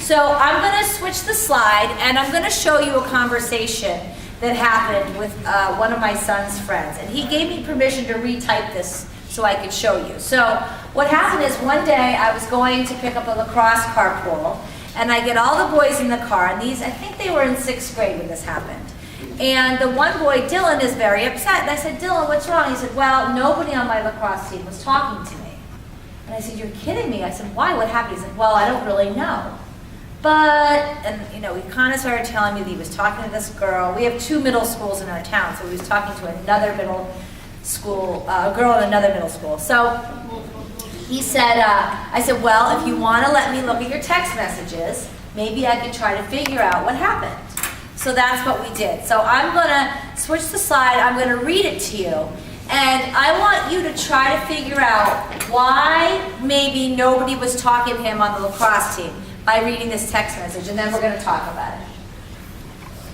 So I'm going to switch the slide, and I'm going to show you a conversation that happened with one of my son's friends. And he gave me permission to retype this so I could show you. So what happened is one day I was going to pick up a lacrosse carpool, and I get all the boys in the car, and these, I think they were in 6th grade when this happened. And the one boy, Dylan, is very upset. And I said, Dylan, what's wrong? He said, well, nobody on my lacrosse team was talking to me. And I said, you're kidding me. I said, why? What happened? He said, well, I don't really know. But, and you know, he kind of started telling me that he was talking to this girl. We have 2 middle schools in our town, so he was talking to another middle school, a girl in another middle school. So he said, I said, well, if you want to let me look at your text messages, maybe I could try to figure out what happened. So that's what we did. So I'm going to switch the slide. I'm going to read it to you. And I want you to try to figure out why maybe nobody was talking to him on the lacrosse team by reading this text message, and then we're going to talk about it.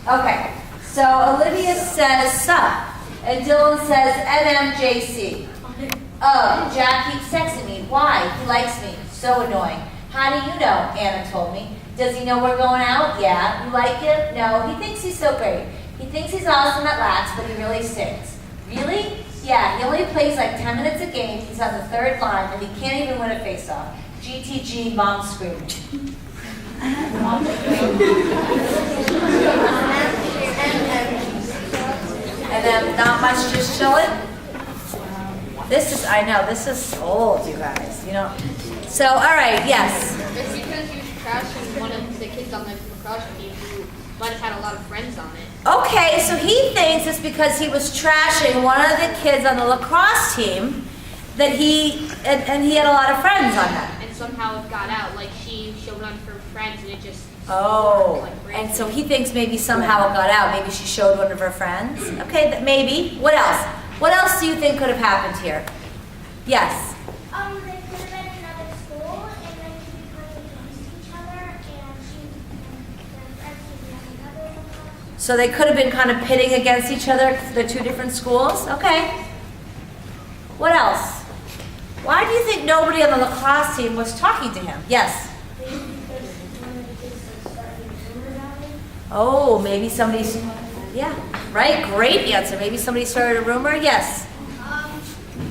Okay, so Olivia says, sup, and Dylan says, NMJC. Oh, Jack keeps texting me. Why? He likes me. So annoying. How do you know? Anna told me. Does he know we're going out? Yeah. You like him? No. He thinks he's so great. He thinks he's awesome at laps, but he really stinks. Really? Yeah, he only plays like 10 minutes a game. He's on the 3rd line, and he can't even win a face-off. GTG, mom screaming. And then not much, just chilling. This is, I know, this is old, you guys. You know. So, all right, yes. It's because he was trashing one of the kids on the lacrosse team who might have had a lot of friends on it. Okay, so he thinks it's because he was trashing one of the kids on the lacrosse team that and he had a lot of friends on that. And somehow it got out, like she showed one of her friends and it just... Oh, and so he thinks maybe somehow it got out. Maybe she showed one of her friends. Okay, maybe. What else? What else do you think could have happened here? Yes? They could have been in another school, and then could be playing against each other, and their friends could be on another one. So they could have been kind of pitting against each other because they're 2 different schools? Okay. What else? Why do you think nobody on the lacrosse team was talking to him? Yes? Oh, maybe somebody's, yeah, right, great answer. Maybe somebody started a rumor, yes.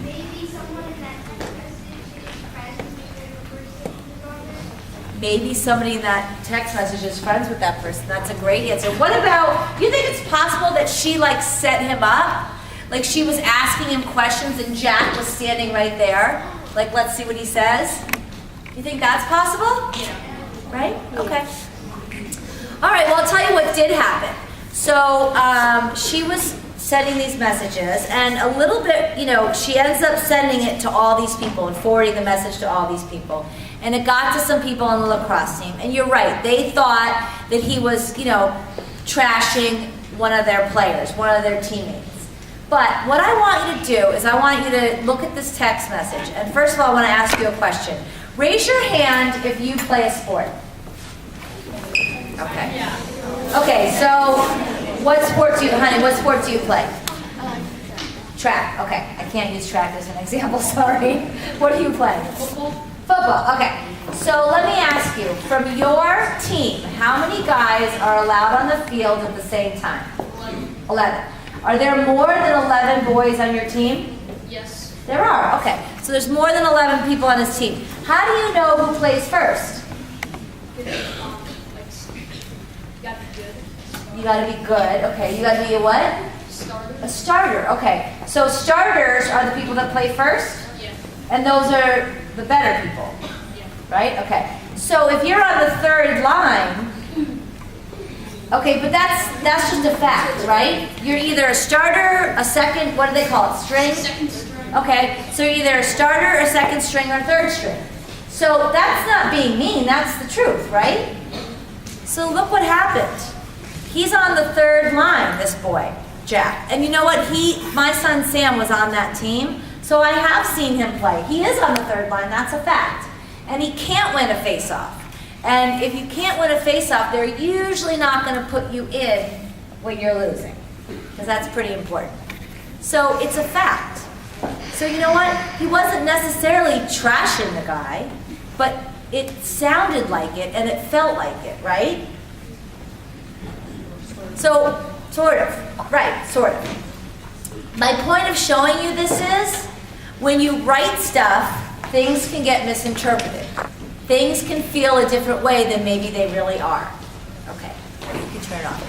Maybe someone in that text message is friends with the person. Maybe somebody in that text message is friends with that person. That's a great answer. What about, do you think it's possible that she like set him up? Like she was asking him questions and Jack was standing right there? Like, let's see what he says. You think that's possible? Yeah. Right? Okay. All right, well, I'll tell you what did happen. So she was sending these messages, and a little bit, you know, she ends up sending it to all these people and forwarding the message to all these people. And it got to some people on the lacrosse team. And you're right, they thought that he was, you know, trashing one of their players, one of their teammates. But what I want you to do is I want you to look at this text message. And first of all, I want to ask you a question. Raise your hand if you play a sport. Okay. Yeah. Okay, so what sport do you, honey, what sport do you play? Track. Okay, I can't use track as an example, sorry. What do you play? Football. Football, okay. So let me ask you, from your team, how many guys are allowed on the field at the same time? 11. Are there more than 11 boys on your team? Yes. There are, okay. So there's more than 11 people on his team. How do you know who plays first? You gotta be good, okay. You gotta be a what? Starter. A starter, okay. So starters are the people that play first? Yeah. And those are the better people, Yeah. right? Okay. So if you're on the 3rd line, okay, but that's just a fact, right? You're either a starter, a second, what do they call it, string? Second string. Okay, so you're either a starter, a second string, or 3rd string. So that's not being mean, that's the truth, right? So look what happened. He's on the 3rd line, this boy, Jack. And you know what? My son Sam was on that team, so I have seen him play. He is on the 3rd line, that's a fact. And he can't win a face-off. And if you can't win a face-off, they're usually not going to put you in when you're losing, because that's pretty important. So it's a fact. So you know what? He wasn't necessarily trashing the guy, but it sounded like it and it felt like it, right? So, sort of, right, sort of. My point of showing you this is, when you write stuff, things can get misinterpreted. Things can feel a different way than maybe they really are. Okay, you can turn it off.